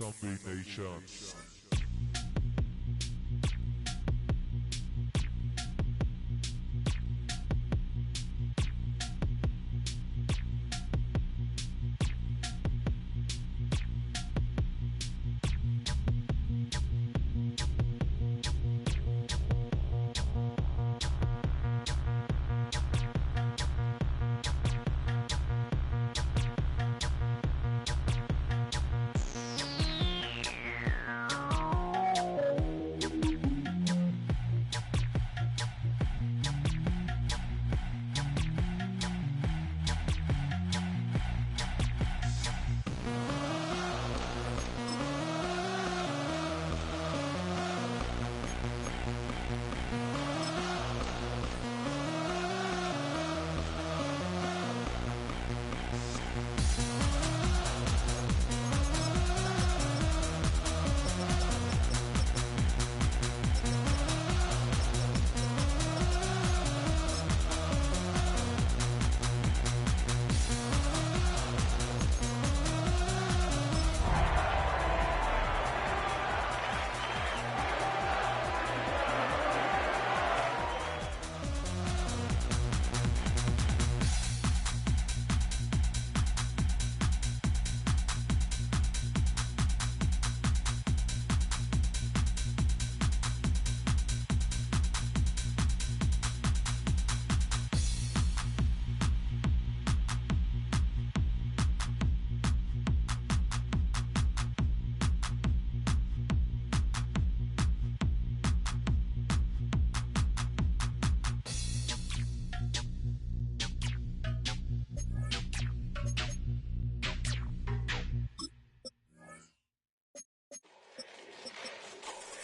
Zombie Nation.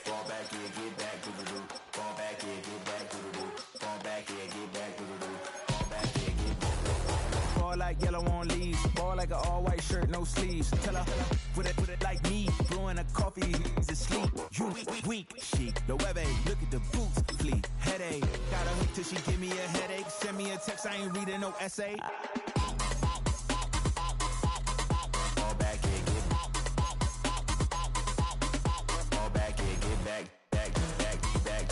Fall back, yeah, get back, doo-doo-doo. Fall back, yeah, get back, doo-doo-doo. Fall back, yeah, get back, doo-doo-doo. Fall back, yeah, get back. Ball like yellow on leaves. Ball like an all-white shirt, no sleeves. Tell her, put it like me. Blowing a coffee, he's asleep. You weak, chic. The webby, look at the boots, fleet. Headache, got a hook till she give me a headache. Send me a text, I ain't reading no essay. Fall back, yeah, get back. Fall back, yeah, get back. Back, back, back, back,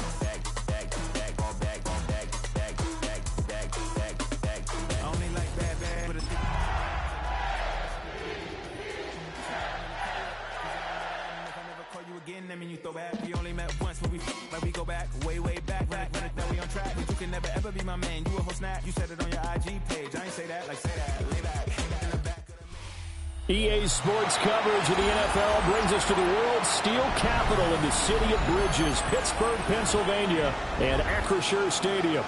back, back. Fall back, back, back, back, back, back, back. I only like bad, but a if I never call you again, that mean you throw back. We only met once, but we like we go back, way back. Run it, now we on track. But you can never ever be my man. You a whole snap. You said it on your IG page. I ain't say that, like say that. Lay back, in the back. EA Sports coverage of the NFL brings us to the world's steel capital in the city of Bridges, Pittsburgh, Pennsylvania, and Acrisure Stadium.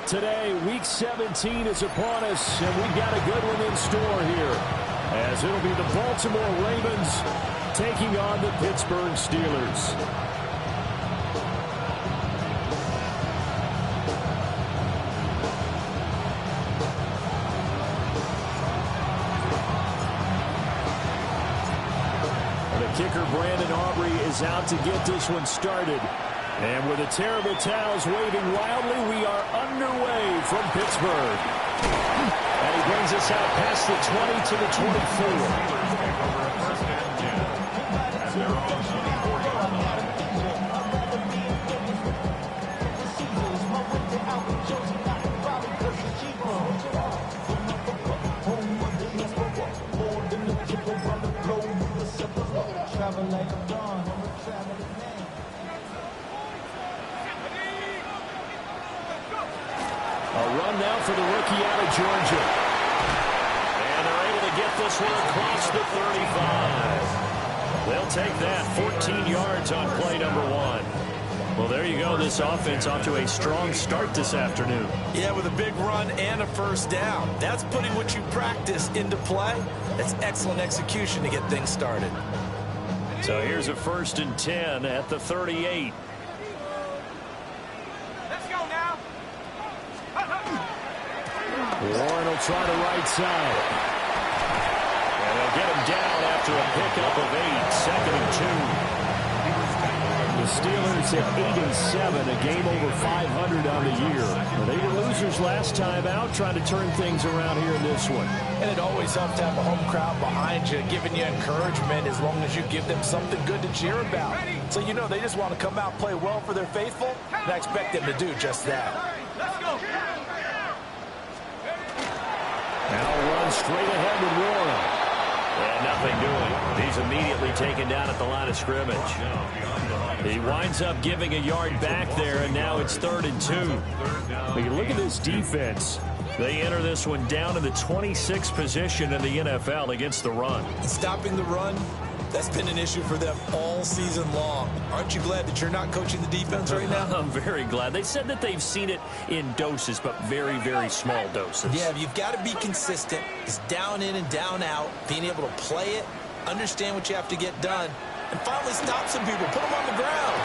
Today, Week 17 is upon us, and we've got a good one in store here, as it'll be the Baltimore Ravens taking on the Pittsburgh Steelers. Kicker Brandon Aubrey is out to get this one started. And with the terrible towels waving wildly, we are underway from Pittsburgh. And he brings us out past the 20 to the 24. A run now for the rookie out of Georgia. And they're able to get this one across the 35. They'll take that 14 yards on play number one. Well, there you go. This offense off to a strong start this afternoon. Yeah, with a big run and a first down. That's putting what you practice into play. That's excellent execution to get things started. So here's a 1st and 10 at the 38. Let's go now. Warren will try the right side. And they'll get him down after a pickup of 8. 2nd and 2. The Steelers at 8-7, a game over 500 on the year. They were losers last time out, trying to turn things around here in this one. And it always helps to have a home crowd behind you, giving you encouragement as long as you give them something good to cheer about. So you know they just want to come out and play well for their faithful, and I expect them to do just that. Now run straight ahead with Warren. And nothing doing. He's immediately taken down at the line of scrimmage. He winds up giving a yard back there, and now it's 3rd and 2. But you look at this defense. They enter this one down in the 26th position in the NFL against the run. Stopping the run, that's been an issue for them all season long. Aren't you glad that you're not coaching the defense right now? I'm very glad. They said that they've seen it in doses, but very, very small doses. Yeah, you've got to be consistent. It's down in and down out, being able to play it, understand what you have to get done, and finally stop some people, put them on the ground.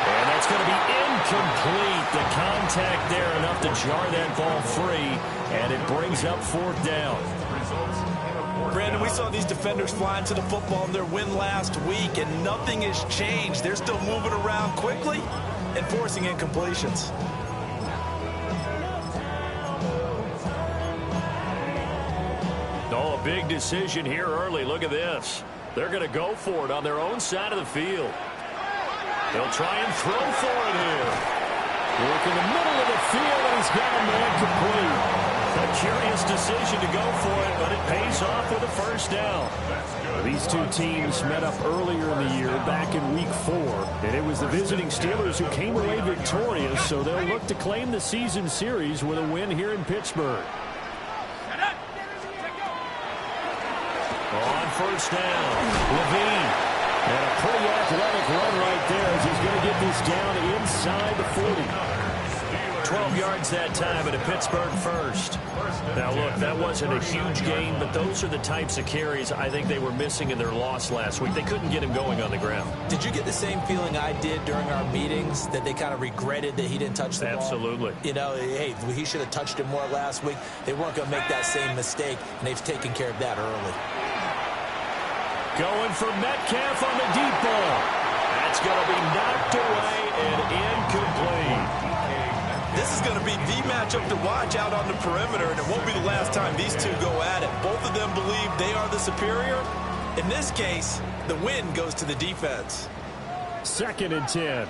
And that's going to be incomplete. The contact there enough to jar that ball free, and it brings up 4th down. Brandon, we saw these defenders flying to the football in their win last week, and nothing has changed. They're still moving around quickly and forcing incompletions. Oh, a big decision here early. Look at this. They're going to go for it on their own side of the field. They'll try and throw for it here. Work in the middle of the field, and he's got a man complete. A curious decision to go for it, but it pays off with a 1st down. These two teams met up earlier in the year, back in Week 4, and it was the visiting Steelers who came away victorious, so they'll look to claim the season series with a win here in Pittsburgh. On 1st down, Levine. And a pretty athletic run right there as he's going to get this down inside the 40. 12 yards that time, and a Pittsburgh 1st. Now, look, that wasn't a huge gain, but those are the types of carries I think they were missing in their loss last week. They couldn't get him going on the ground. Did you get the same feeling I did during our meetings, that they kind of regretted that he didn't touch the ball? Absolutely. You know, hey, he should have touched it more last week. They weren't going to make that same mistake, and they've taken care of that early. Going for Metcalf on the deep ball. That's going to be knocked away and incomplete. This is going to be the matchup to watch out on the perimeter, and it won't be the last time these two go at it. Both of them believe they are the superior. In this case, the win goes to the defense. 2nd and 10.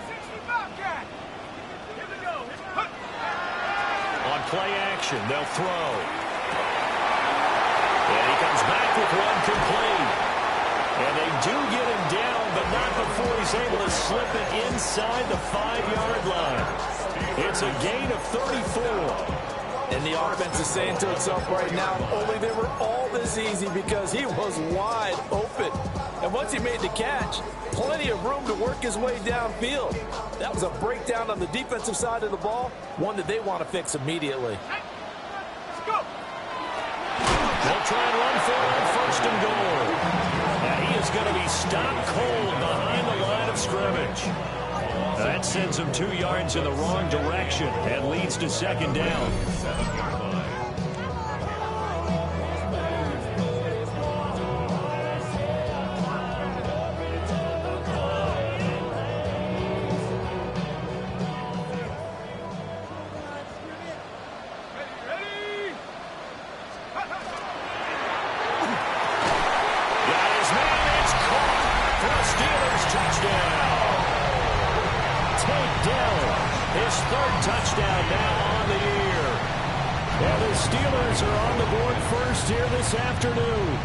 On play action, they'll throw. And he comes back with one complete. And they do get him down, but not before he's able to slip it inside the 5-yard line. It's a gain of 34. And the offense is saying to itself right now, only they were all this easy because he was wide open. And once he made the catch, plenty of room to work his way downfield. That was a breakdown on the defensive side of the ball, one that they want to fix immediately. They'll try and run for it on 1st and goal. And he is going to be stopped cold behind the line of scrimmage. That sends him 2 yards in the wrong direction and leads to 2nd down. His 3rd touchdown now on the year. And the Steelers are on the board first here this afternoon.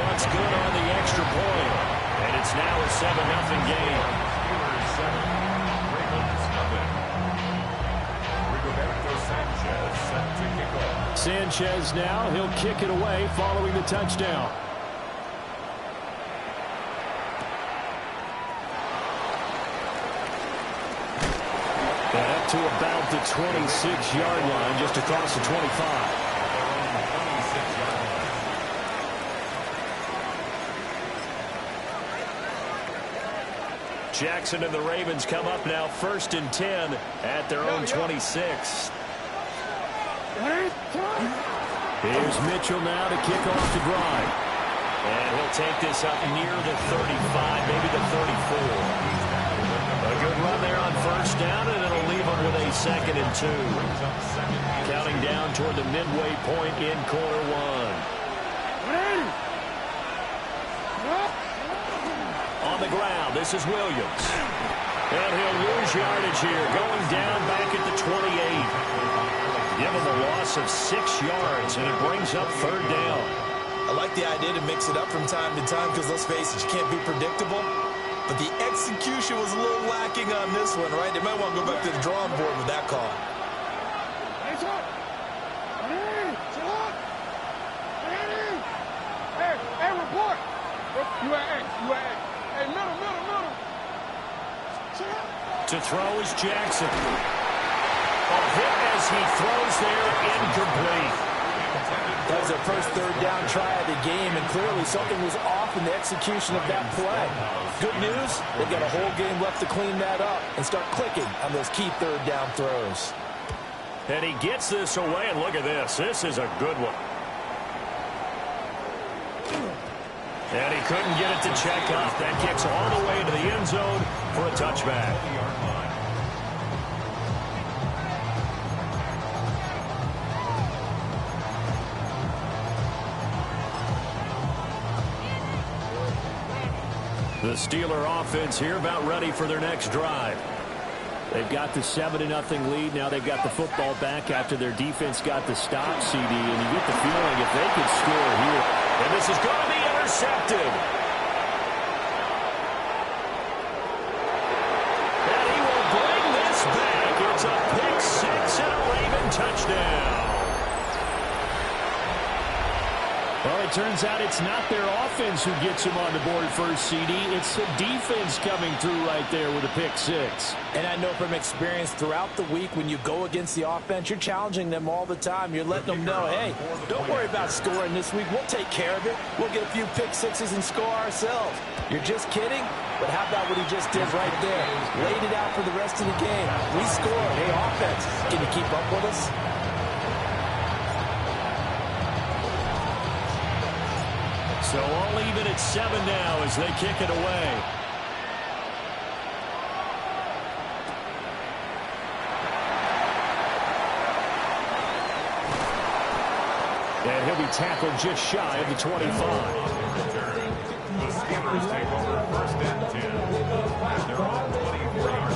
What's good on the extra point? And it's now a 7-0 game. Sanchez now, he'll kick it away following the touchdown. And up to about the 26-yard line, just across the 25. Jackson and the Ravens come up now 1st and 10 at their own 26. Here's Mitchell now to kick off the drive. And he'll take this up near the 35, maybe the 34. A good run there on first down, and it'll leave him with a 2nd and 2. Counting down toward the midway point in quarter one. On the ground, this is Williams. And he'll lose yardage here, going down back at the 28. Give him a loss of 6 yards, and it brings up 3rd down. I like the idea to mix it up from time to time because, let's face it, you can't be predictable. But the execution was a little lacking on this one, right? They might want to go back to the drawing board with that call. Hey, report. Hey, middle. To throw is Jackson. A hit as he throws there, incomplete. That was their first 3rd down try of the game, and clearly something was off in the execution of that play. Good news, they've got a whole game left to clean that up and start clicking on those key 3rd down throws. And he gets this away, and look at this. This is a good one. And he couldn't get it to check up. That kicks all the way to the end zone for a touchback. The Steeler offense here about ready for their next drive. They've got the 7-0 lead. Now they've got the football back after their defense got the stop, CD. And you get the feeling if they could score here. And this is going to be intercepted. And he will bring this back. It's a pick 6 and a Raven touchdown. Well, it turns out it's not their offense who gets them on the board first, CD. It's the defense coming through right there with a pick 6. And I know from experience throughout the week when you go against the offense, you're challenging them all the time. You're letting them know, hey, don't worry about scoring this week. We'll take care of it. We'll get a few pick 6s and score ourselves. You're just kidding? But how about what he just did right there? Laid it out for the rest of the game. We scored. Hey, offense, can you keep up with us? So all even at 7 now as they kick it away. And he'll be tackled just shy of the 25. The Steelers take over 1st and 10. They're on the 24-yard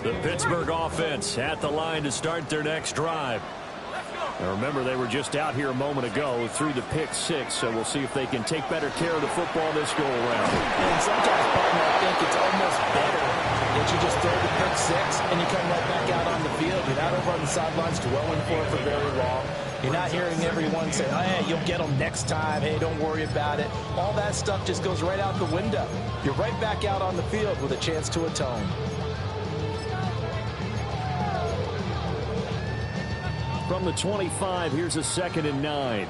The Pittsburgh offense at the line to start their next drive. Now remember, they were just out here a moment ago through the pick 6, so we'll see if they can take better care of the football this go-around. And sometimes, partner, I think it's almost better that you just throw the pick 6 and you come right back out on the field. You're not over on the sidelines dwelling for it for very long. You're not hearing everyone say, oh, hey, you'll get them next time. Hey, don't worry about it. All that stuff just goes right out the window. You're right back out on the field with a chance to atone. From the 25, here's a 2nd and 9.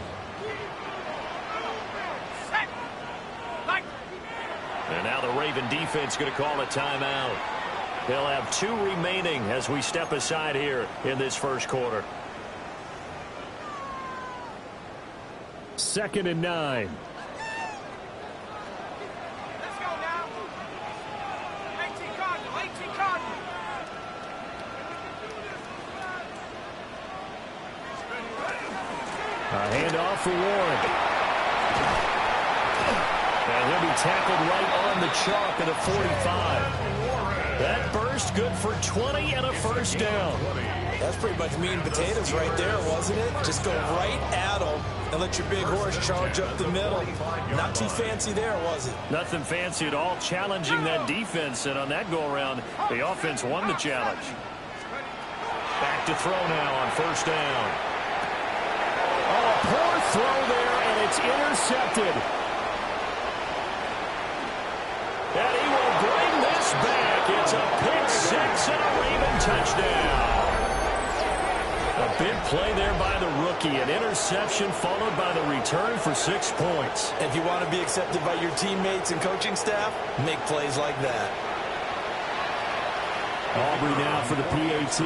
And now the Raven defense going to call a timeout. They'll have 2 remaining as we step aside here in this first quarter. 2nd and 9. Let's go now. 18 Cardinal, 18 Cardinal. A handoff for Warren. And he'll be tackled right on the chalk at a 45. That burst good for 20 and a first down. That's pretty much meat and potatoes right there, wasn't it? Just go right at them and let your big horse charge up the middle. Not too fancy there, was it? Nothing fancy at all, challenging that defense. And on that go-around, the offense won the challenge. Back to throw now on first down. Oh, a poor throw there, and it's intercepted. And he will bring this back. It's a pick 6 and a Raven touchdown. A big play there by the rookie. An interception followed by the return for 6 points. If you want to be accepted by your teammates and coaching staff, make plays like that. Aubrey now for the PAT.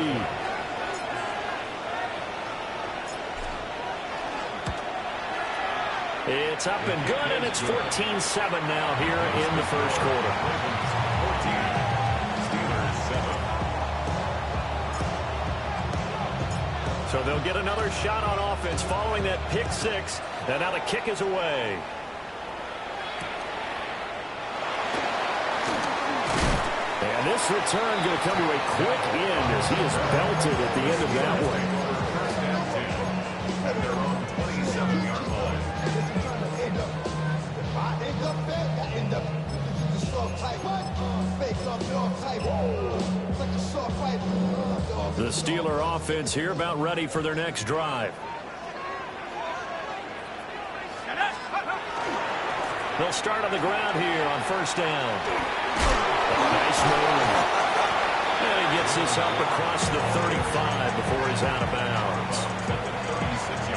It's up and good, and it's 14-7 now here in the first quarter. 14, Steelers 7. So they'll get another shot on offense following that pick six, and now the kick is away. And this return going to come to a quick end as he is belted at the end of that one. First and 10 at their own 27-yard line. The Steeler offense here about ready for their next drive. They'll start on the ground here on first down. Nice move. And he gets this up across the 35 before he's out of bounds.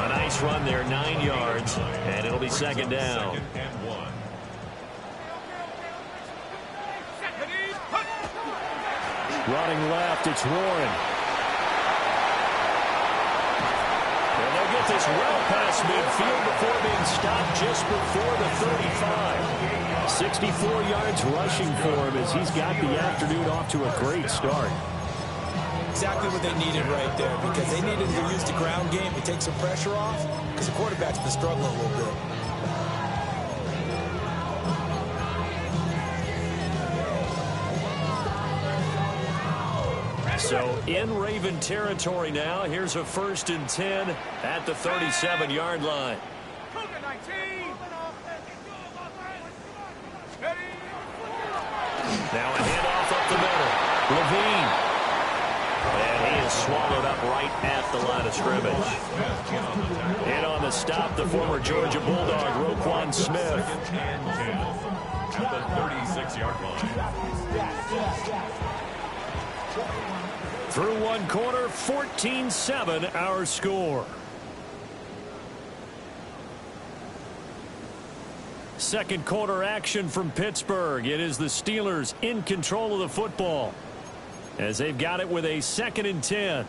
A nice run there, 9 yards, and it'll be second down. Second and 1. Running left, it's Warren. And they'll get this well past midfield before being stopped just before the 35. 64 yards rushing for him as he's got the afternoon off to a great start. Exactly what they needed right there, because they needed to use the ground game to take some pressure off, because the quarterback's been struggling a little bit. So in Raven territory now, here's a 1st and 10 at the 37-yard line. Now a handoff up the middle. Levine. And he is swallowed up right at the line of scrimmage. In on the stop, the former Georgia Bulldog, Roquan Smith. Second and 10 at the 36-yard line. Through one quarter, 14-7 our score. Second quarter action from Pittsburgh. It is the Steelers in control of the football as they've got it with a 2nd and 10.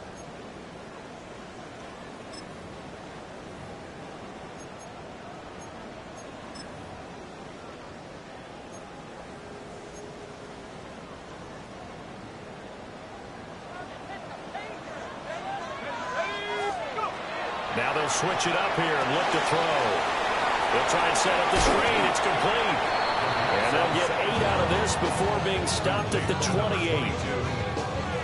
Now they'll switch it up here and look to throw. They'll try and set up the screen. It's complete. And they'll get 8 out of this before being stopped at the 28.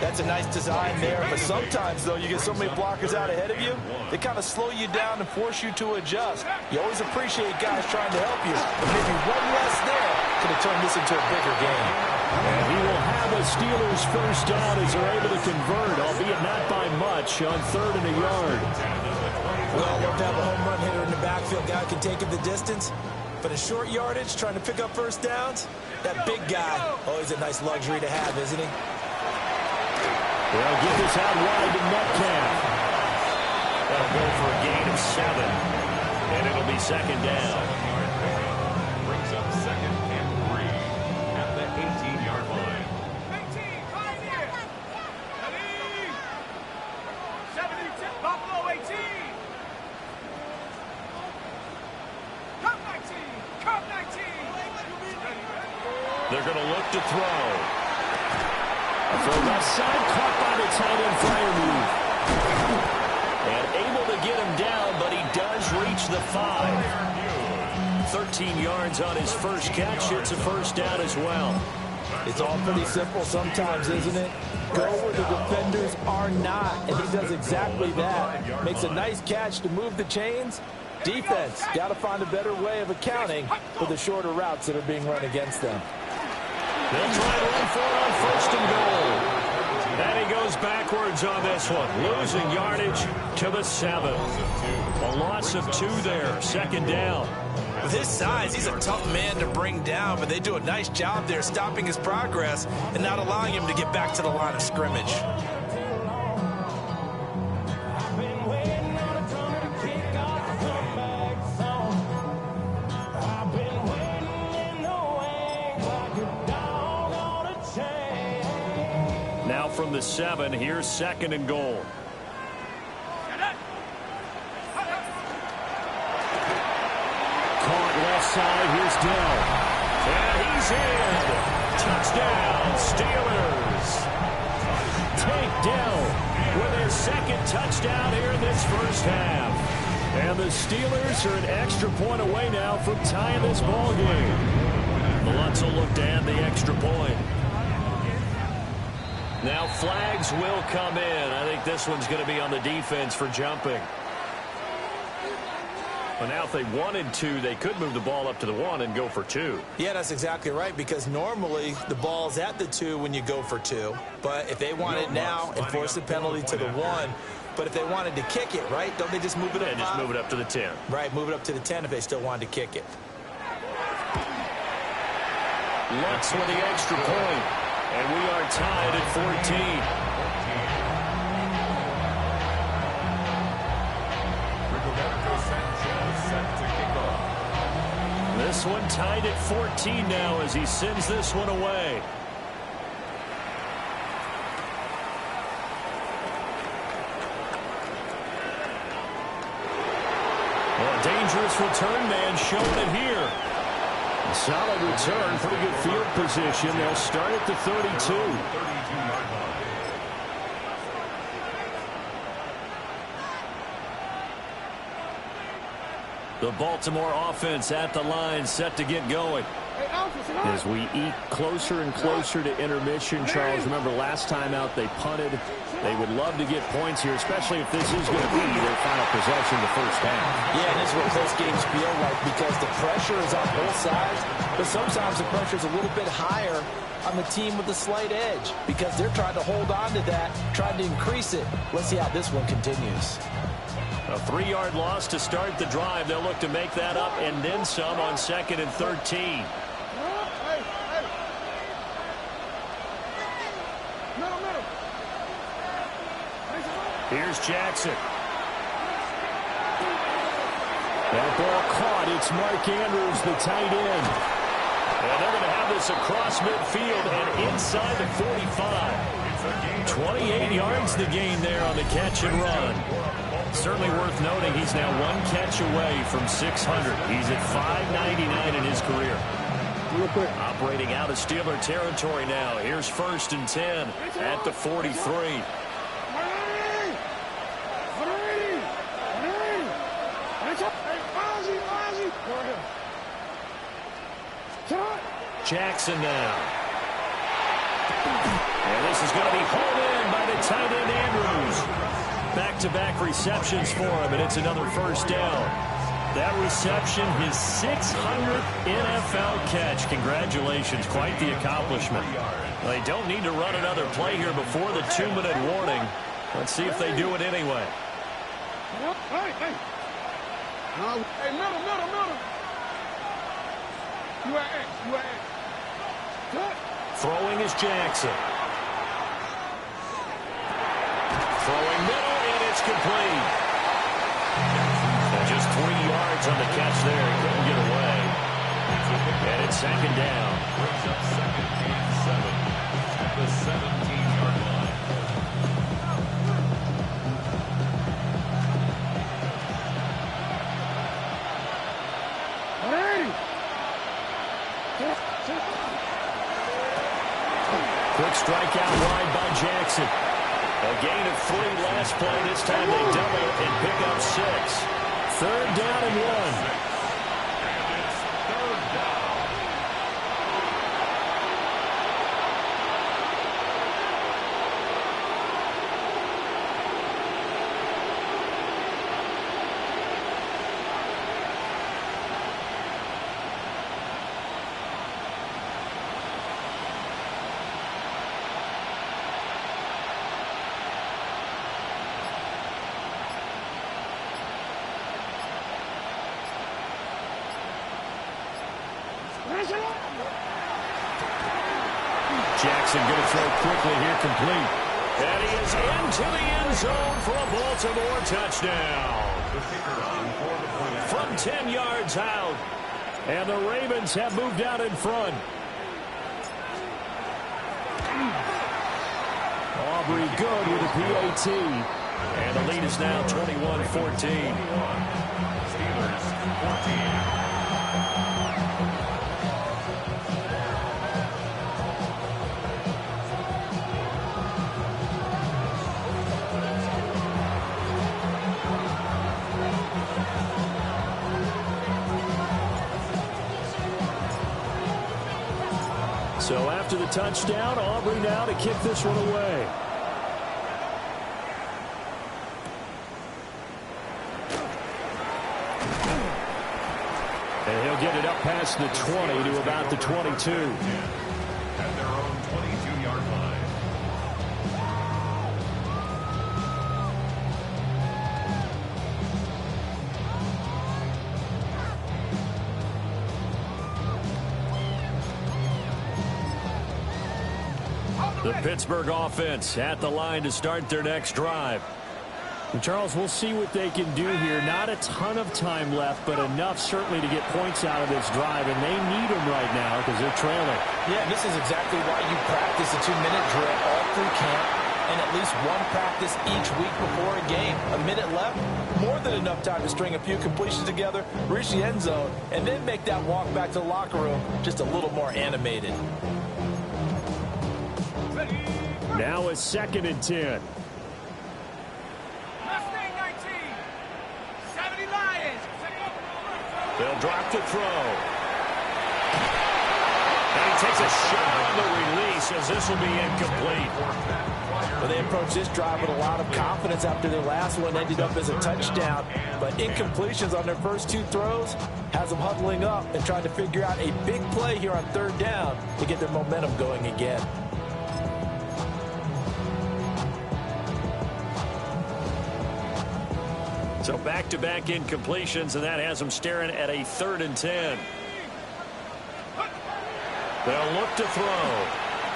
That's a nice design there, but sometimes, though, you get so many blockers out ahead of you, they kind of slow you down and force you to adjust. You always appreciate guys trying to help you, but maybe one less there could have turned this into a bigger game. And he will have a Steelers first down as they're able to convert, albeit not by much, on 3rd and a yard. Well, we'll have a home run hitter in the backfield. Guy can take it the distance. But in short yardage, trying to pick up first downs, that big guy, always a nice luxury to have, isn't he? They'll get this out wide to Metcalf. That'll go for a gain of 7. And it'll be second down. 7-yard pickup brings up 2nd and 3 at the 18-yard line. 18, right here. 72, Buffalo 18. Come 19, come 19. They're going to look to throw. From left side, caught by the tight end flyer move. And able to get him down, but he does reach the 5. 13 yards on his first catch. It's a first down as well. It's all pretty simple sometimes, isn't it? Go where the defenders are not, and he does exactly that. Makes a nice catch to move the chains. Defense, got to find a better way of accounting for the shorter routes that are being run against them. They'll try to run for it on 1st and goal. And he goes backwards on this one, losing yardage to the 7. A loss of 2 there, 2nd down. With his size, he's a tough man to bring down, but they do a nice job there stopping his progress and not allowing him to get back to the line of scrimmage. from the 7. Here's 2nd and goal. Caught left side. Here's Dell. And he's in. Touchdown, Steelers. Tank Dell with his 2nd touchdown here in this first half. And the Steelers are an extra point away now from tying this ball game. The Lutz will look to add the extra point. Now flags will come in. I think this one's going to be on the defense for jumping. But now if they wanted to, they could move the ball up to the 1 and go for 2. Yeah, that's exactly right, because normally the ball's at the 2 when you go for 2. But if they want it now, enforce the penalty to the 1. But if they wanted to kick it, right, don't they just move it up? Yeah, just move it up to the 10. Right, move it up to the 10 if they still wanted to kick it. Lutz with the extra point. And we are tied at 14. This one tied at 14 now as he sends this one away. Well, a dangerous return man showing it here. A solid return, pretty good field position. They'll start at the 32. The Baltimore offense at the line, set to get going. As we eke closer and closer to intermission, Charles, remember last time out they punted. They would love to get points here, especially if this is going to be their final possession the first half. Yeah, and this is what close games feel like, because the pressure is on both sides, but sometimes the pressure is a little bit higher on the team with the slight edge, because they're trying to hold on to that, trying to increase it. Let's see how this one continues. A 3-yard loss to start the drive. They'll look to make that up and then some on 2nd and 13. Here's Jackson. That ball caught. It's Mark Andrews, the tight end. And they're going to have this across midfield and inside the 45. 28 yards the gain there on the catch and run. Certainly worth noting he's now 1 catch away from 600. He's at 599 in his career. Real quick. Operating out of Steeler territory now. Here's 1st and 10 at the 43. Jackson now. And this is going to be hauled in by the tight end Andrews. Back-to-back receptions for him, and it's another first down. That reception, his 600th NFL catch. Congratulations, quite the accomplishment. Well, they don't need to run another play here before the 2-minute warning. Let's see if they do it anyway. Hey, middle. You at X. Throwing is Jackson. Throwing middle, and it's complete. And just 3 yards on the catch there. He couldn't get away. And it's 2nd down. Brings up 2nd and 7 at the 17-yard line. Quick strikeout wide by Jackson. A gain of 3 last play. This time they double it and pick up 6. 3rd down and 1. And it's 3rd down. Jackson going to throw quickly here, complete. And he is into the end zone for a Baltimore touchdown. From 10 yards out. And the Ravens have moved out in front. Aubrey good with a PAT. And the lead is now 21-14. Steelers 14. So after the touchdown, Aubrey now to kick this one away. And he'll get it up past the 20 to about the 22. At their own 22-yard line. The Pittsburgh offense at the line to start their next drive. And Charles, we'll see what they can do here. Not a ton of time left, but enough certainly to get points out of this drive, and they need them right now because they're trailing. Yeah, this is exactly why you practice a 2-minute drill all through camp and at least one practice each week before a game. A minute left, more than enough time to string a few completions together, reach the end zone, and then make that walk back to the locker room just a little more animated. Now a 2nd and 10. Mustang 19. 70 Lions. They'll drop the throw. And he takes a shot on the release as this will be incomplete. Well, they approached this drive with a lot of confidence after their last one ended up as a touchdown. But incompletions on their first 2 throws has them huddling up and trying to figure out a big play here on 3rd down to get their momentum going again. So back-to-back incompletions, and that has them staring at a 3rd and 10. They'll look to throw.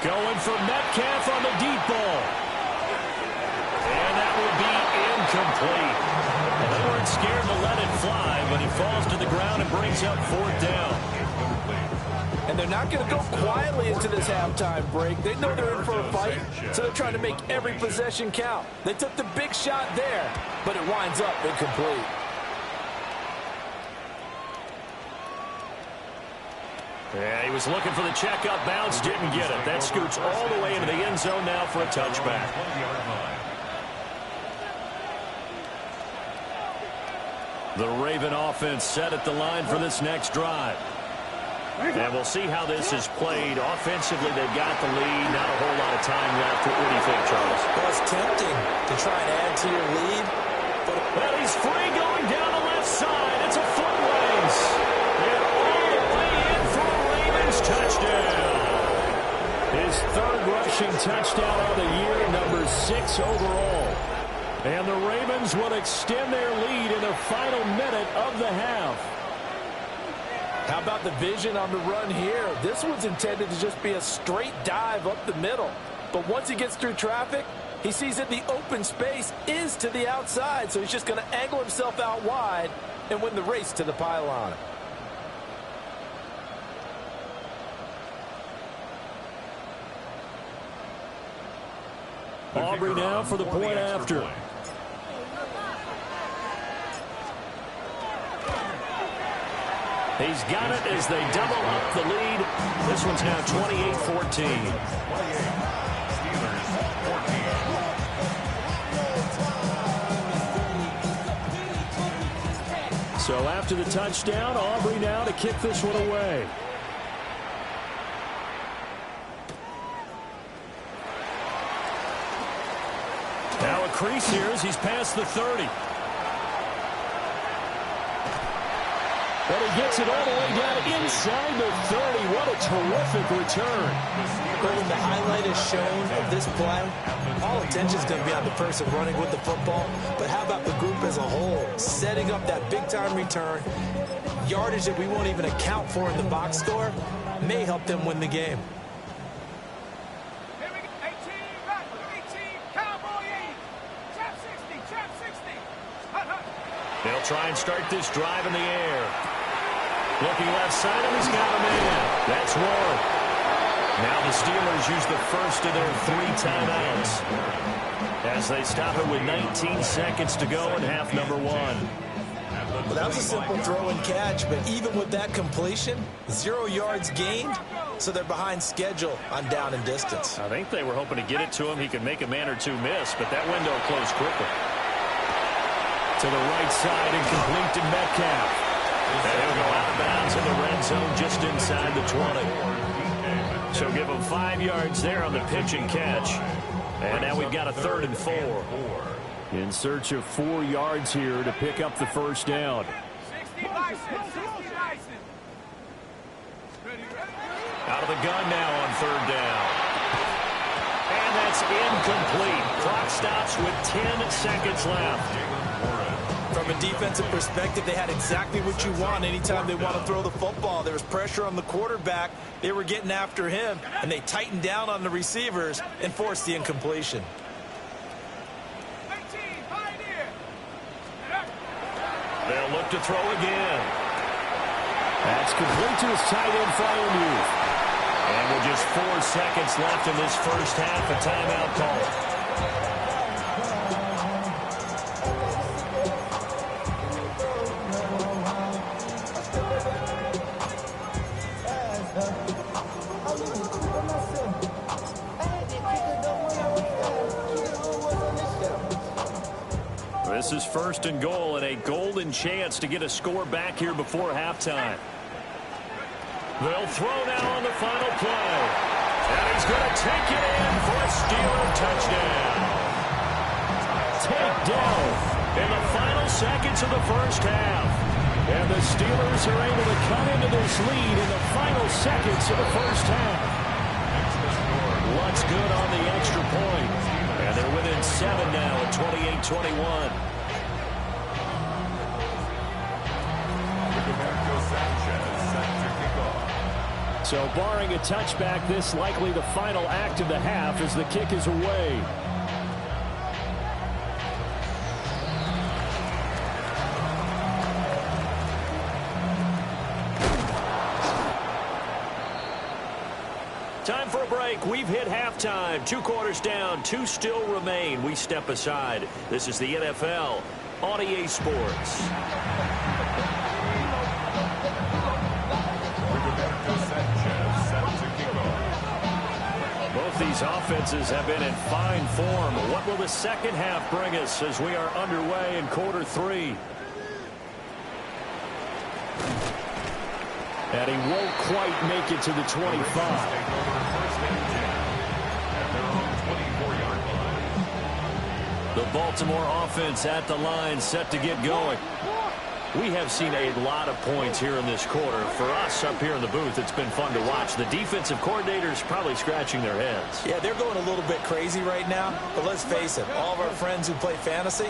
Going for Metcalf on the deep ball. And that will be incomplete. And they weren't scared to let it fly, but it falls to the ground and brings up 4th down. And they're not going to go quietly into this halftime break. They know they're in for a fight, so they're trying to make every possession count. They took the big shot there, but it winds up incomplete. Yeah, he was looking for the checkup bounce, didn't get it. That scoots all the way into the end zone now for a touchback. The Raven offense set at the line for this next drive. And we'll see how this is played. Offensively, they've got the lead. Not a whole lot of time left. What do you think, Charles? Well, it's tempting to try and add to your lead. Well, he's free going down the left side. It's a foot race. And all the way in for a Ravens touchdown. His 3rd rushing touchdown of the year, number 6 overall. And the Ravens will extend their lead in the final minute of the half. How about the vision on the run here? This one's intended to just be a straight dive up the middle. But once he gets through traffic, he sees that the open space is to the outside, so he's just going to angle himself out wide and win the race to the pylon. Aubrey now for the point after. He's got it as they double up the lead. This one's now 28-14. So after the touchdown, Aubrey now to kick this one away. Now a crease here as he's past the 30. But he gets it all the way down inside the 30. What a terrific return. When the highlight is shown of this play, all attention is going to be on the person running with the football. But how about the group as a whole? Setting up that big-time return, yardage that we won't even account for in the box score, may help them win the game. Here we go. 18, back, 18, Cowboy 80. Trap 60, trap 60. Hut, hut. They'll try and start this drive in the air. Looking left side, and he's got a man. That's Warren. Now the Steelers use the first of their 3 timeouts as they stop it with 19 seconds to go in half number 1. Well, that was a simple throw and catch, but even with that completion, 0 yards gained, so they're behind schedule on down and distance. I think they were hoping to get it to him. He could make a man or two miss, but that window closed quickly. To the right side and complete to Metcalf. And he'll go out of bounds in the red zone just inside the 20. So give him 5 yards there on the pitch and catch. And now we've got a 3rd and 4. In search of 4 yards here to pick up the first down. 60 license, 60 license. Ready. Out of the gun now on 3rd down. And that's incomplete. Clock stops with 10 seconds left. From a defensive perspective, they had exactly what you want anytime they want to throw the football. There was pressure on the quarterback. They were getting after him, and they tightened down on the receivers and forced the incompletion. 19, Pioneer. They'll look to throw again. That's complete to his tight end, Freiermuth. And with just 4 seconds left in this first half, a timeout call. This is 1st and goal and a golden chance to get a score back here before halftime. They'll throw now on the final play. And he's going to take it in for a Steeler touchdown. Takedown in the final seconds of the first half. And the Steelers are able to cut into this lead in the final seconds of the first half. What's good on the extra point? And they're within 7 now at 28-21. So barring a touchback, this likely the final act of the half as the kick is away. Time for a break. We've hit halftime. 2 quarters down. 2 still remain. We step aside. This is the NFL on EA Sports. Both these offenses have been in fine form. What will the second half bring us as we are underway in quarter 3? And he won't quite make it to the 25. The Baltimore offense at the line, set to get going. We have seen a lot of points here in this quarter. For us up here in the booth, it's been fun to watch. The defensive coordinators probably scratching their heads. Yeah, they're going a little bit crazy right now. But let's face it, all of our friends who play fantasy,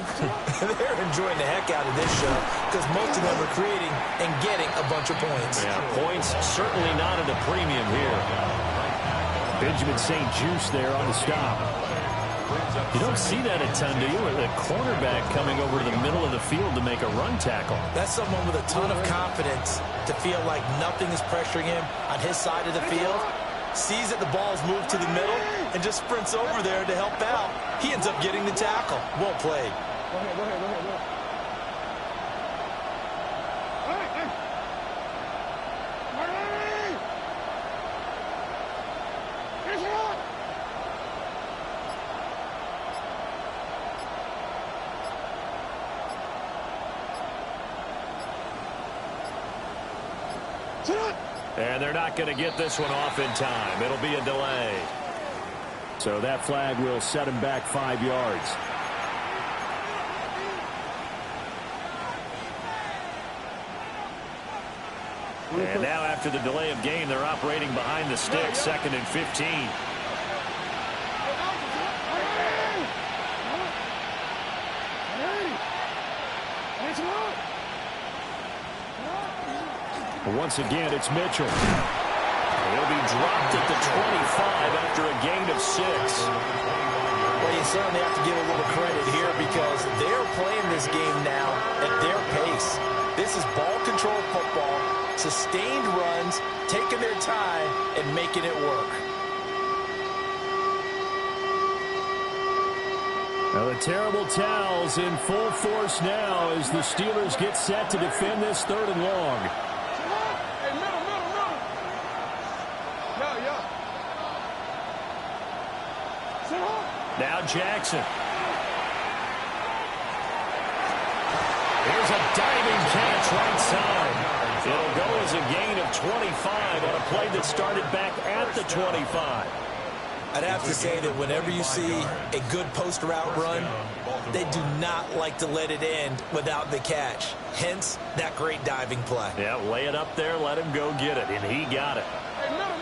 they're enjoying the heck out of this show because most of them are creating and getting a bunch of points. Yeah, points certainly not at a premium here. Benjamin St. Juste there on the stop. You don't see that a ton, do you? The cornerback coming over to the middle of the field to make a run tackle. That's someone with a ton of confidence to feel like nothing is pressuring him on his side of the field. Sees that the ball's moved to the middle and just sprints over there to help out. He ends up getting the tackle. Well played. Go ahead, go ahead, go ahead, go ahead. And they're not going to get this one off in time. It'll be a delay. So that flag will set him back 5 yards. And now after the delay of game, they're operating behind the stick, 2nd and 15. Once again, it's Mitchell. He'll be dropped at the 25 after a gain of 6. Well, you certainly have to give a little credit here because they're playing this game now at their pace. This is ball control football, sustained runs, taking their time, and making it work. Now the terrible towels in full force now as the Steelers get set to defend this 3rd and long. Hey, middle. Yeah. Now Jackson. Here's a diving catch right side. It'll go as a gain of 25 on a play that started back at the 25. I'd have to say that whenever you see a good post route run, they do not like to let it end without the catch. Hence, that great diving play. Yeah, lay it up there, let him go get it, and he got it. Hey, middle.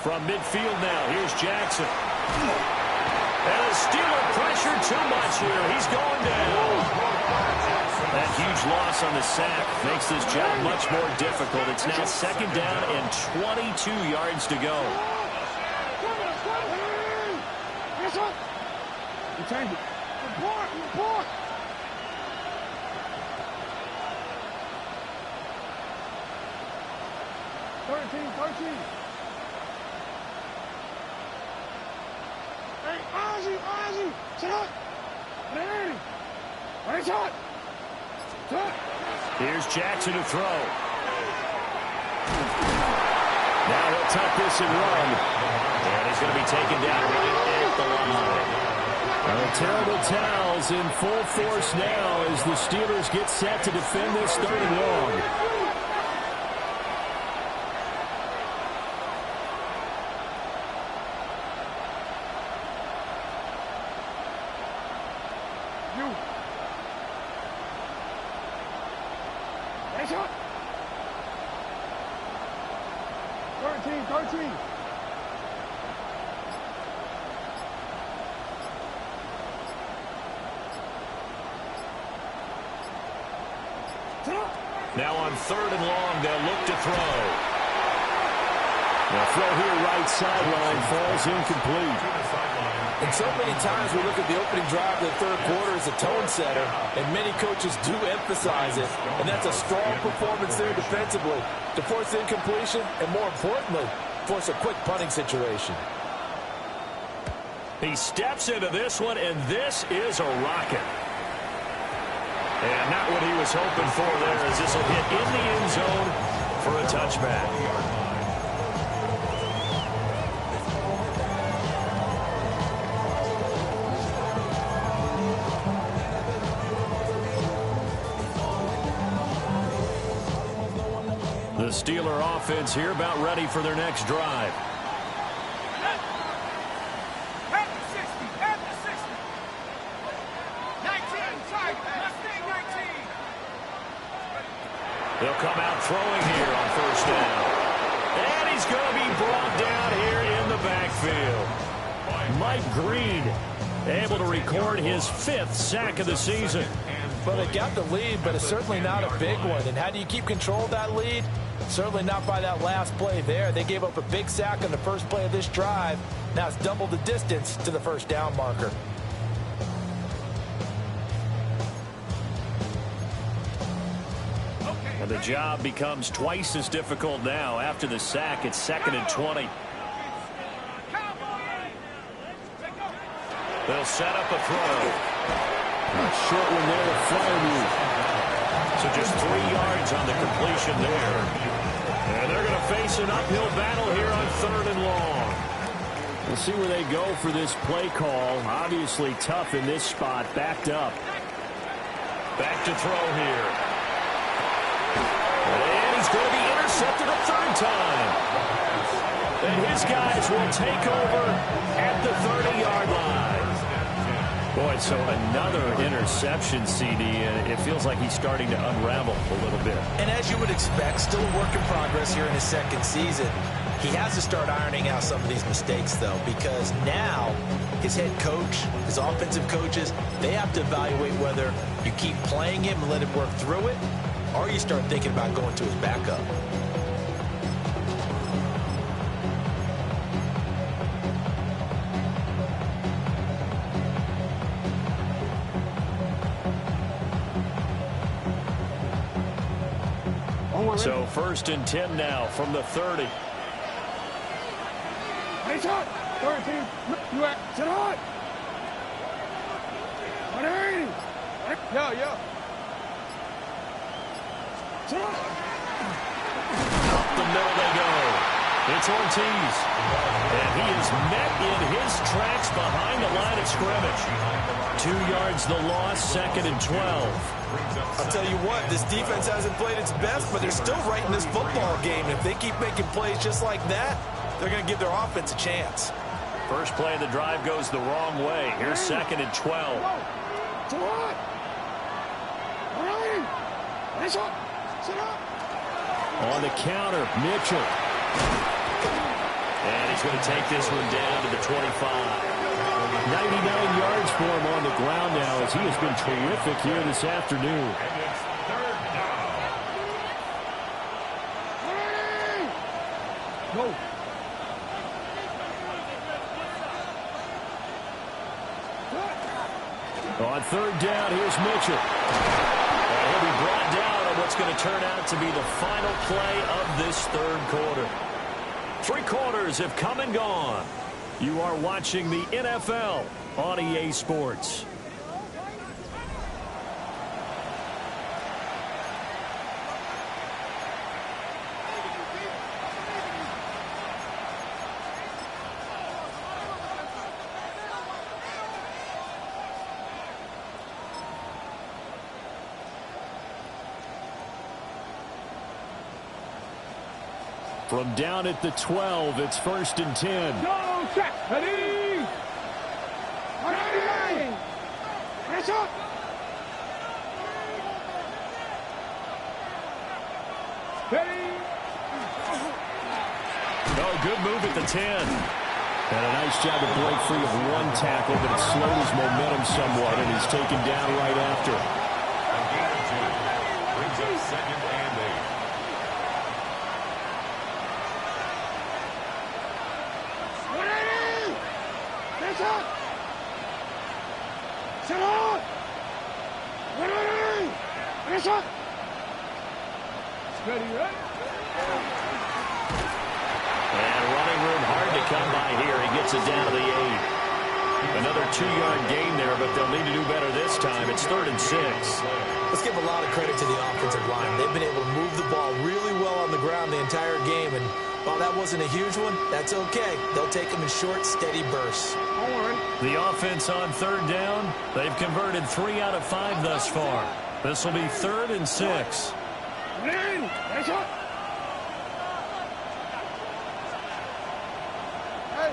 From midfield now, here's Jackson. And the Steeler pressure too much here. He's going down. That huge loss on the sack makes this job much more difficult. It's now 2nd down and 22 yards to go. Change it. Report. 13. Hey, Ozzie, sit up. Here's Jackson to throw. Now he'll tuck this and run. And he's going to be taken down right at the line. The terrible towels in full force now as the Steelers get set to defend this 3rd and long. Shot. 13. Now on 3rd and long, they'll look to throw. The throw here right sideline falls incomplete. And so many times we look at the opening drive of the 3rd quarter as a tone setter, and many coaches do emphasize it, and that's a strong performance there defensively to force incompletion and, more importantly, force a quick punting situation. He steps into this one, and this is a rocket. And not what he was hoping for there, as this will hit in the end zone for a touchback. The Steeler offense here about ready for their next drive. At the 60. 19, sorry, Mustang 19. They'll come out throwing here on 1st down. And he's going to be brought down here in the backfield. Mike Green able to record his 5th sack of the season. Well, they got the lead, but it's certainly not a big one. And how do you keep control of that lead? Certainly not by that last play there. They gave up a big sack on the first play of this drive. Now it's double the distance to the 1st down marker. And the job becomes twice as difficult now. After the sack, it's 2nd and 20. They'll set up a throw. A short one there to Freiermuth. So just 3 yards on the completion there. And they're going to face an uphill battle here on 3rd and long. We'll see where they go for this play call. Obviously tough in this spot, backed up. Back to throw here. And he's going to be intercepted a 3rd time. And his guys will take over at the 30-yard line. Boy, so another interception, CD, and it feels like he's starting to unravel a little bit. And as you would expect, still a work in progress here in his 2nd season. He has to start ironing out some of these mistakes, though, because now his head coach, his offensive coaches, they have to evaluate whether you keep playing him and let him work through it, or you start thinking about going to his backup. So 1st and 10 now from the 30. Hey, shot. 13. You at? Sit hard. 180. Yeah. Sit hard. Up the middle they go. It's Ortiz. And he is met in his tracks behind the line of scrimmage. 2 yards the loss, 2nd and 12. I'll tell you what, this defense hasn't played its best, but they're still right in this football game. If they keep making plays just like that, they're going to give their offense a chance. First play of the drive goes the wrong way. Here's 2nd and 12. Sit hard. 180. Hey, shot. Sit up. On the counter, Mitchell. And he's going to take this one down to the 25. 99 yards for him on the ground now as he has been terrific here this afternoon. And it's 3rd down. Go. On 3rd down, here's Mitchell. And he'll be brought down on what's going to turn out to be the final play of this 3rd quarter. 3 quarters have come and gone. You are watching the NFL on EA Sports. From down at the 12, it's 1st and 10. Go, check. Ready. 180. Hey, shot. Ready. Oh, good move at the 10. And a nice job to break free of 1 tackle, but it slowed his momentum somewhat, and he's taken down right after. A gain of 2. Brings up 2nd and 8. Sit on! 180! Finish up! Steady, right? And running room hard to come by here. He gets it down to the 8. Another 2-yard gain there, but they'll need to do better this time. It's 3rd and 6. Let's give a lot of credit to the offensive line. They've been able to move the ball really well on the ground the entire game, and while that wasn't a huge one, that's okay. They'll take them in short, steady bursts. The offense on 3rd down, they've converted 3 out of 5 thus far. This will be 3rd and 6. Nice shot. Hey.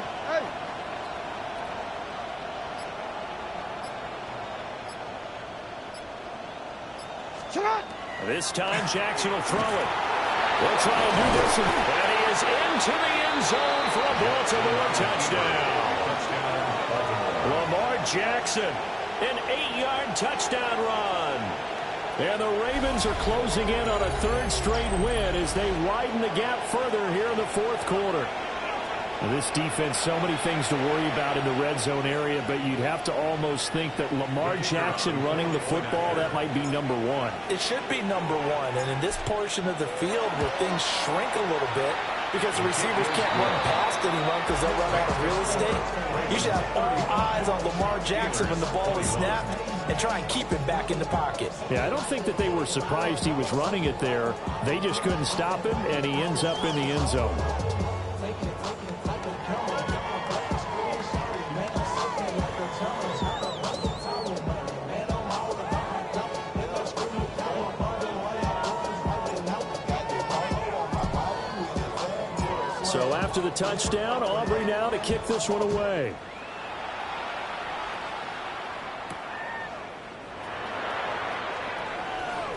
Shot. This time Jackson will throw it. We'll try and do this, and he is into the end zone for a Baltimore touchdown. Lamar Jackson, an 8-yard touchdown run. And the Ravens are closing in on a 3rd straight win as they widen the gap further here in the 4th quarter. This defense, so many things to worry about in the red zone area, but you'd have to almost think that Lamar Jackson running the football, that might be number 1. It should be number 1, and in this portion of the field where things shrink a little bit because the receivers can't run past anyone because they'll run out of real estate, you should have all eyes on Lamar Jackson when the ball is snapped and try and keep it back in the pocket. Yeah, I don't think that they were surprised he was running it there. They just couldn't stop him, and he ends up in the end zone. So after the touchdown, Aubrey now to kick this one away.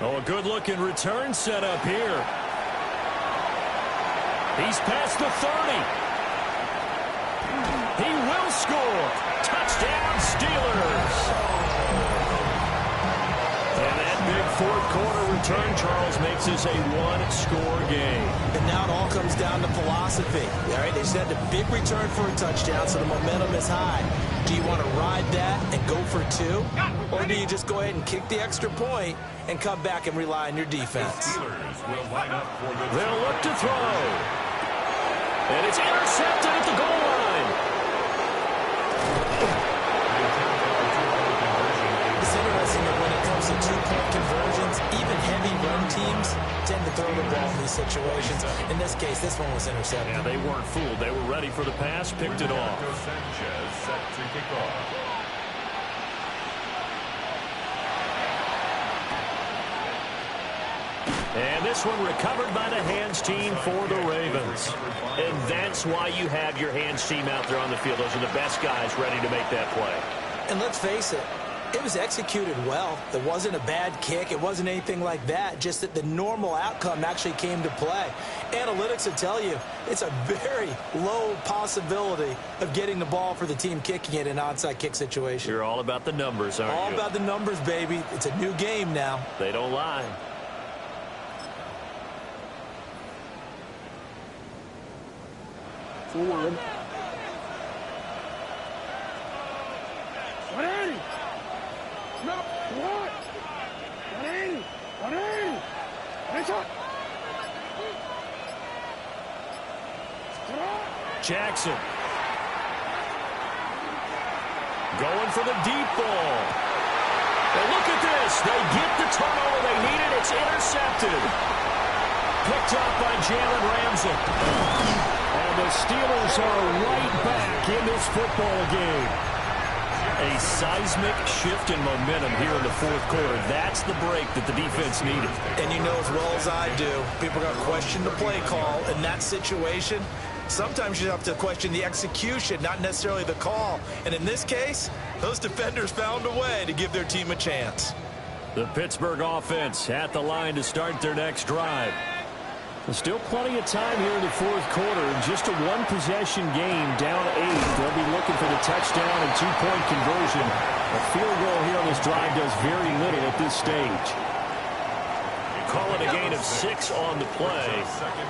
Oh, a good-looking return set up here. He's past the 30. He will score. Touchdown, Steelers. And that big 4th quarter return, Charles, makes this a 1-score game. And now it all comes down to philosophy. All right, they said a big return for a touchdown, so the momentum is high. Do you want to ride that and go for two? Or do you just go ahead and kick the extra point and come back and rely on your defense? Steelers will line up for the They'll look to throw. And it's intercepted at the goal line. It's interesting that when it comes to two-point conversions, even heavy run teams tend to throw the ball in these situations. In this case, this one was intercepted. Yeah, they weren't fooled. They were ready for the pass, picked it off. Sanchez set to kick off. And this one recovered by the hands team for the Ravens. And that's why you have your hands team out there on the field. Those are the best guys ready to make that play. And let's face it, it was executed well. It wasn't a bad kick. It wasn't anything like that. Just that the normal outcome actually came to play. Analytics will tell you it's a very low possibility of getting the ball for the team kicking it in an onside kick situation. You're all about the numbers, aren't you? All about the numbers, baby. It's a new game now. They don't lie. Forward. 180. No, what? 180. 180. Hands up. Jackson. Going for the deep ball. And look at this. They get the turnover they needed. It's intercepted. Picked up by Jalen Ramsey. And the Steelers are right back in this football game. A seismic shift in momentum here in the fourth quarter. That's the break that the defense needed. And you know as well as I do, people are going to question the play call in that situation. Sometimes you have to question the execution, not necessarily the call. And in this case, those defenders found a way to give their team a chance. The Pittsburgh offense at the line to start their next drive. There's still plenty of time here in the fourth quarter. Just a one-possession game, down 8. They'll be looking for the touchdown and two-point conversion. A field goal here on this drive does very little at this stage. Call it a gain of 6 on the play,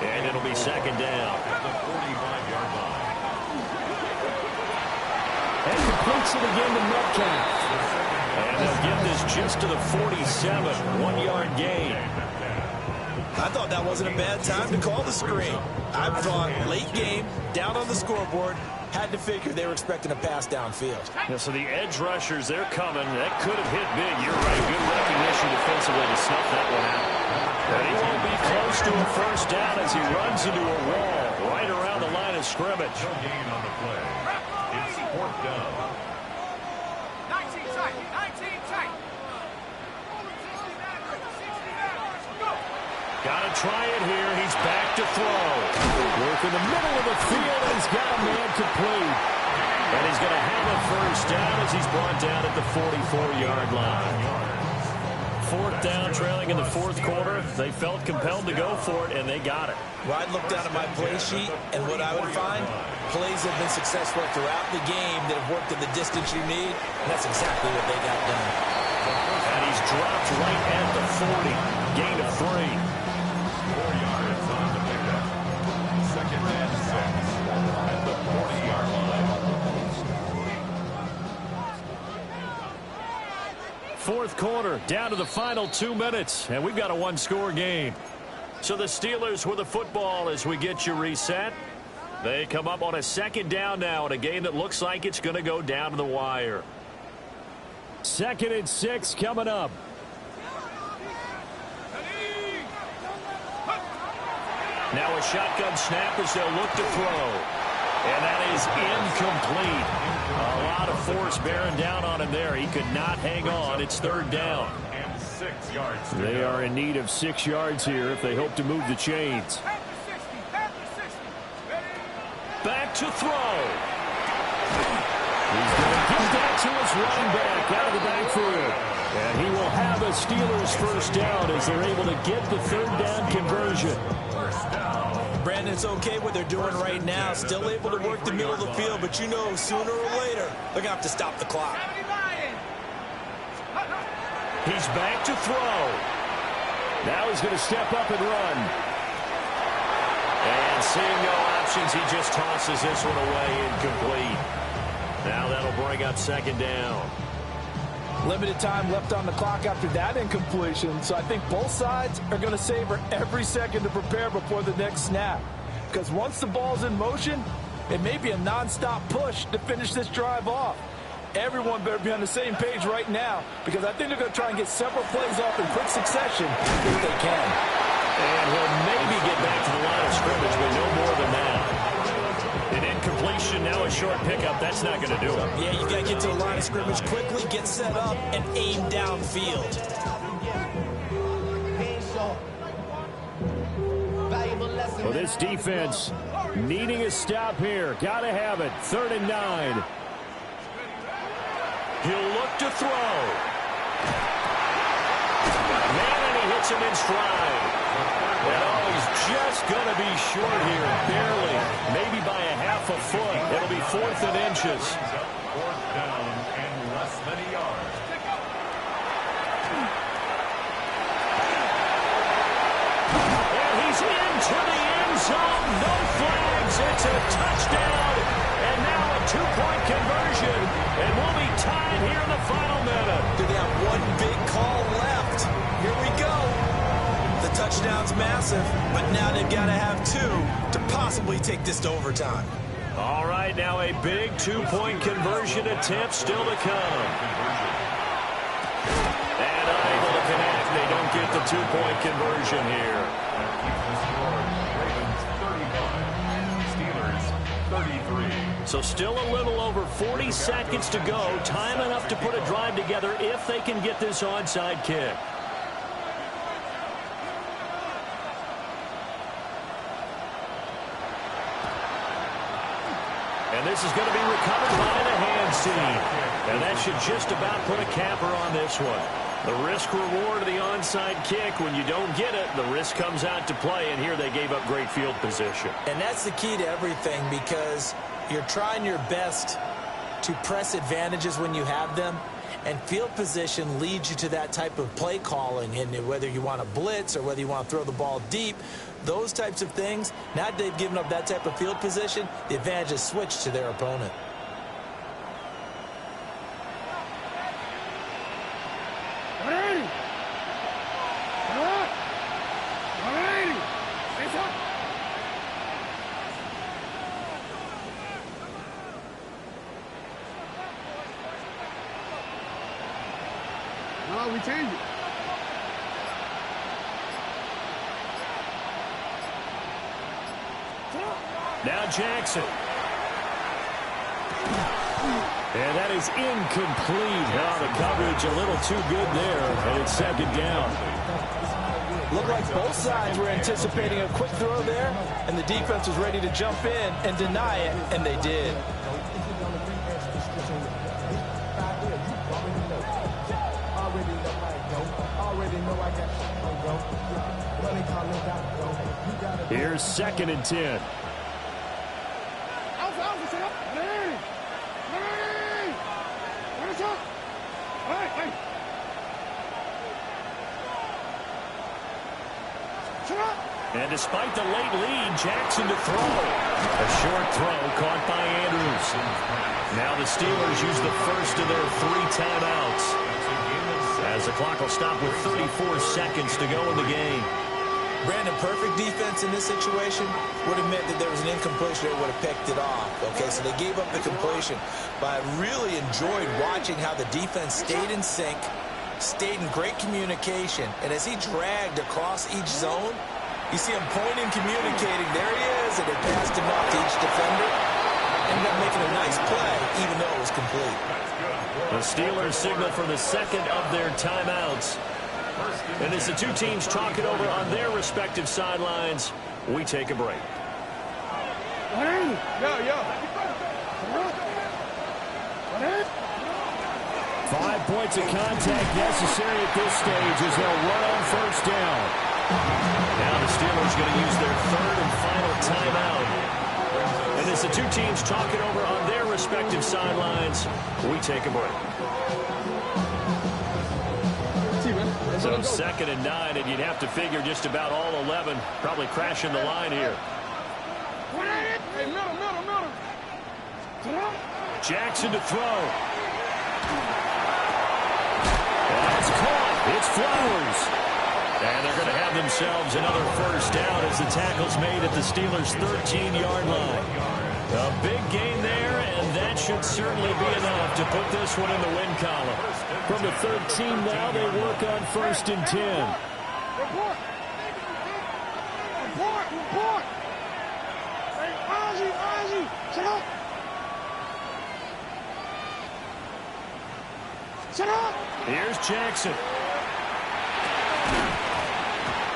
and it'll be second down. At the 45-yard line. And completes it again to Metcalf. And they'll get this just to the 47, 1-yard gain. I thought that wasn't a bad time to call the screen. I thought late game, down on the scoreboard, had to figure they were expecting a pass downfield. Yeah, so the edge rushers, they're coming. That could have hit big. You're right. Good recognition defensively to snuff that one out. But he won't be close to a first down as he runs into a wall right around the line of scrimmage. No gain on the play. It's fourth down. 19 tight. 19 tight. Got to try it here. He's back to throw. Work in the middle of the field. He's got a man complete. And he's going to have a first down as he's brought down at the 44-yard line. Fourth down, trailing in the fourth quarter. They felt compelled to go for it, and they got it. Well, I'd look down at my play sheet, and what I would find, plays have been successful throughout the game that have worked at the distance you need, and that's exactly what they got done. And he's dropped right at the 40. Gain of 3. 4 yards on the pickup. Second and 6 at the 40-yard line. Fourth quarter, down to the final 2 minutes, and we've got a one-score game. So the Steelers with the football as we get you reset. They come up on a second down now in a game that looks like it's going to go down to the wire. 2nd and 6 coming up. Now a shotgun snap as they'll look to throw. And that is incomplete. A lot of force bearing down on him there. He could not hang on. It's third down. And 6 yards to They go. are in need of 6 yards here if they hope to move the chains. Back to throw. He's going to give that to his running back out of the backfield. And he will have a Steelers first down as they're able to get the third down conversion. Brandon, it's okay what they're doing right now. Still able to work the middle of the field, but you know sooner or later they're going to have to stop the clock. He's back to throw. Now he's going to step up and run. And seeing no options, he just tosses this one away incomplete. Now that'll bring up second down. Limited time left on the clock after that incompletion, so I think both sides are going to savor every second to prepare before the next snap. Because once the ball's in motion, it may be a nonstop push to finish this drive off. Everyone better be on the same page right now, because I think they're going to try and get several plays off in quick succession if they can. And he'll maybe get back to the line of scrimmage, but no more than that. An incompletion, now a short pickup. That's not going to do it. Yeah, you got to get to the line of scrimmage quickly, get set up, and aim downfield. Well, this defense needing a stop here. Got to have it. 3rd and 9. He'll look to throw. Man, and he hits him in stride. And oh, he's just going to be short here. Barely. Maybe by a half a foot. It'll be 4th and inches. 4th down and less than a yard. And he's into the end zone. No flags. It's a touchdown. And now a 2-point conversion. And we'll be tied here in the final minute. Do they have one big call left? Here we go. The touchdown's massive, but now they've got to have 2 to possibly take this to overtime. All right, now a big 2-point conversion attempt still to come. And unable to connect. They don't get the 2-point conversion here. Ravens 31, Steelers 33. So still a little over 40 seconds to go. Time enough to put a drive together if they can get this onside kick. And this is going to be recovered by the hands team. And that should just about put a capper on this one. The risk-reward of the onside kick, when you don't get it, the risk comes out to play, and here they gave up great field position. And that's the key to everything, because you're trying your best to press advantages when you have them, and field position leads you to that type of play calling, and whether you want to blitz or whether you want to throw the ball deep, those types of things. Now that they've given up that type of field position, the advantage is switched to their opponent. No, we changed it. Now Jackson. And that is incomplete. Now the coverage a little too good there, and it's 2nd down. Looked like both sides were anticipating a quick throw there, and the defense was ready to jump in and deny it, and they did. Here's 2nd and 10. And despite the late lead, Jackson to throw. A short throw caught by Andrews. Now the Steelers use the first of their 3 timeouts, as the clock will stop with 34 seconds to go in the game. Brandon, perfect defense in this situation would have meant that there was an incompletion. They would have picked it off. Okay, so they gave up the completion. But I really enjoyed watching how the defense stayed in sync, stayed in great communication. And as he dragged across each zone, you see him pointing, communicating. There he is, and they passed him off to each defender. Ended up making a nice play, even though it was complete. The Steelers signal for the second of their timeouts. And as the two teams talk it over on their respective sidelines, we take a break. 5 points of contact necessary at this stage as they'll run on 1st down. Now the Steelers going to use their 3rd and final timeout. And as the two teams talk it over on their respective sidelines, we take a break. So 2nd and 9, and you'd have to figure just about all 11 probably crashing the line here. Jackson to throw. That's caught. It's Flowers. And they're going to have themselves another first down as the tackle's made at the Steelers' 13-yard line. A big gain there, and that should certainly be enough to put this one in the win column. From the 13 now, they work on 1st and 10. Report! Hey, Ozzie! Sit up! Sit up! Here's Jackson.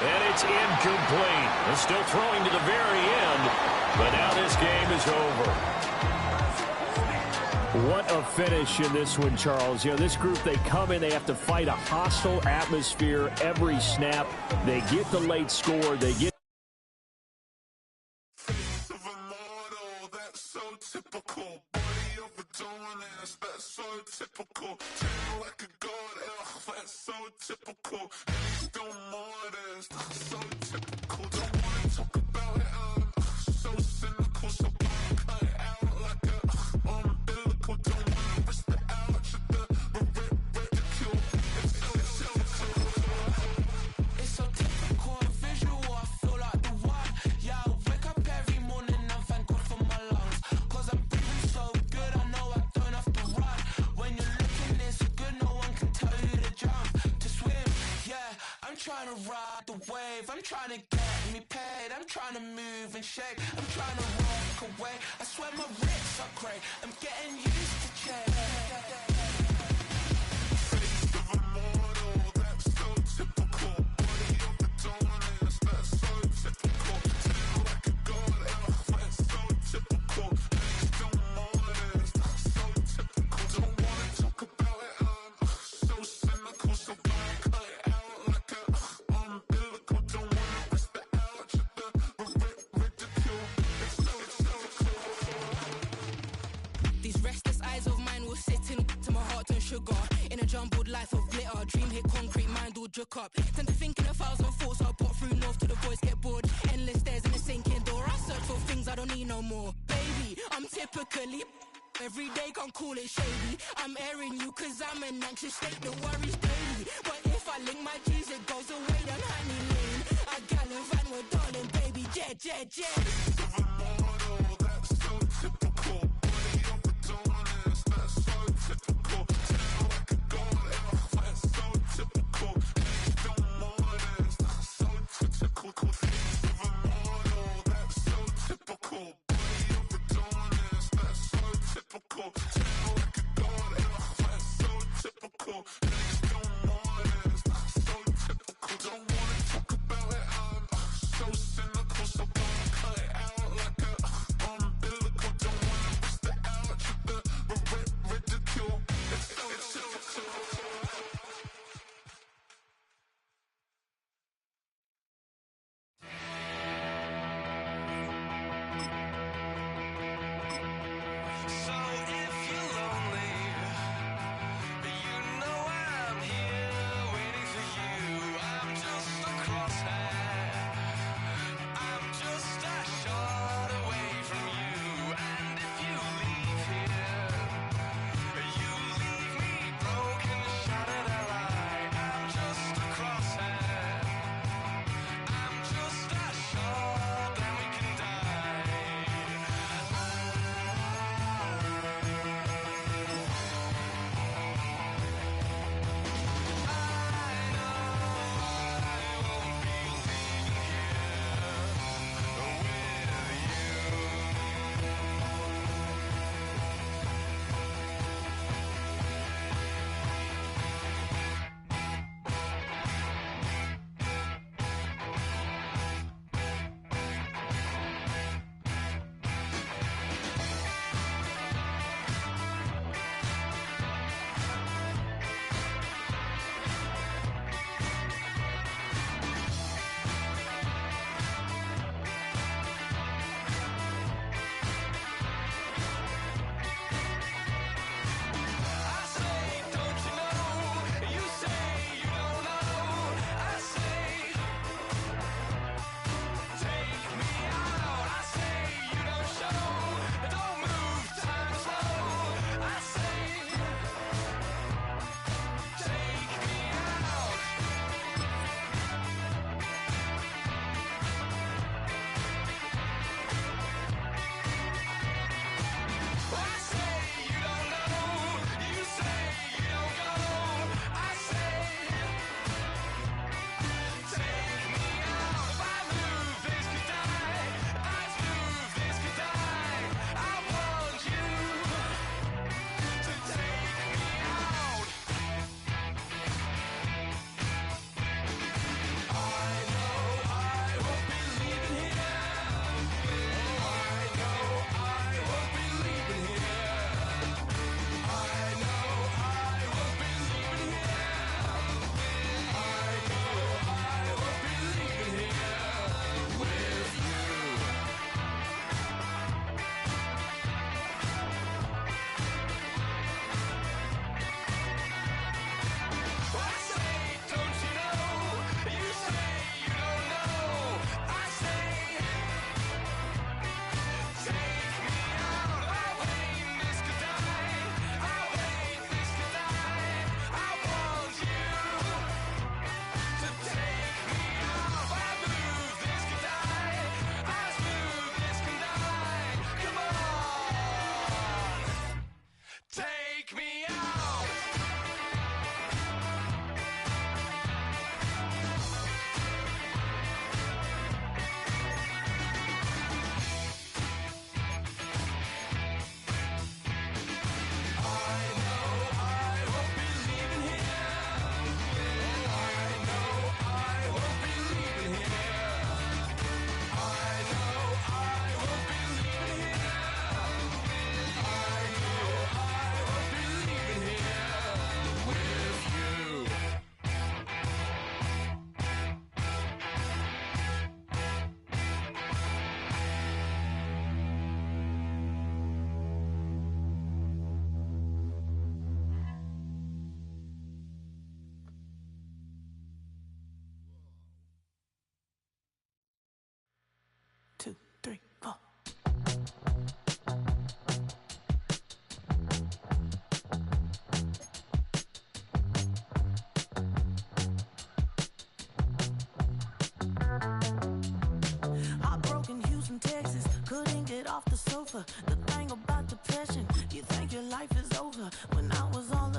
And it's incomplete. They're still throwing to the very end, but now this game is over. What a finish in this one, Charles. You know, this group, they come in, they have to fight a hostile atmosphere every snap. They get the late score. They get typical. Body of a dawn ass, that's so typical. Tail like a god, that's so typical. Please don't mind us, so typical. Don't wanna talk about it, so cynical. So cut it out like a umbilical. Don't wanna risk the ouch of the ridicule. It's so typical, visual, I feel like the one. Yeah, I wake up every morning and thank God for my lungs. Cause I'm breathing so good, I know I don't have to run. When you're looking this good, no one can tell you to jump, to swim. Yeah, I'm trying to ride the wave, I'm trying to get me paid, I'm trying to move and shake, I'm trying to walk away. I swear my wrists are great, I'm getting used to change. Face of a mortal, that's so typical. Body of a dawn ass, that's so typical. Tail like a god, that's so typical. Please don't mind us, that's so typical. Don't wanna talk about it, so cynical. So cut it out like a umbilical. Don't wanna risk the ouch of the ridicule. These restless eyes of mine will sit in to my heart and sugar. In a jumbled life of glitter, dream hit concrete, mind all jook up. Tend to think in 1,000 thoughts, I'll put through north till the voice get bored. Endless stairs in a sinking door, I search for things I don't need no more. Baby, I'm typically every day, can't call it shady. I'm airing you cause I'm an anxious state, the worries daily. But if I link my G's, it goes away down honey lane. I gallivant with darling, baby, jet. Face of a mortal, that's so typical. Body of a dawn ass, that's so typical. Tail like a god, that's so typical. Please don't mind us, that's so typical. Face of a mortal, that's so typical. Body of a dawn ass, that's so typical. Tail like a god, that's so typical. Please don't mind us, that's so typical. Don't wanna talk about it, so cynical. So cut it out like a umbilical. Don't wanna risk the ouch of the ridicule. It's typical. So if you're lonely, you know I off the sofa. The thing about depression, you think your life is over. When I was all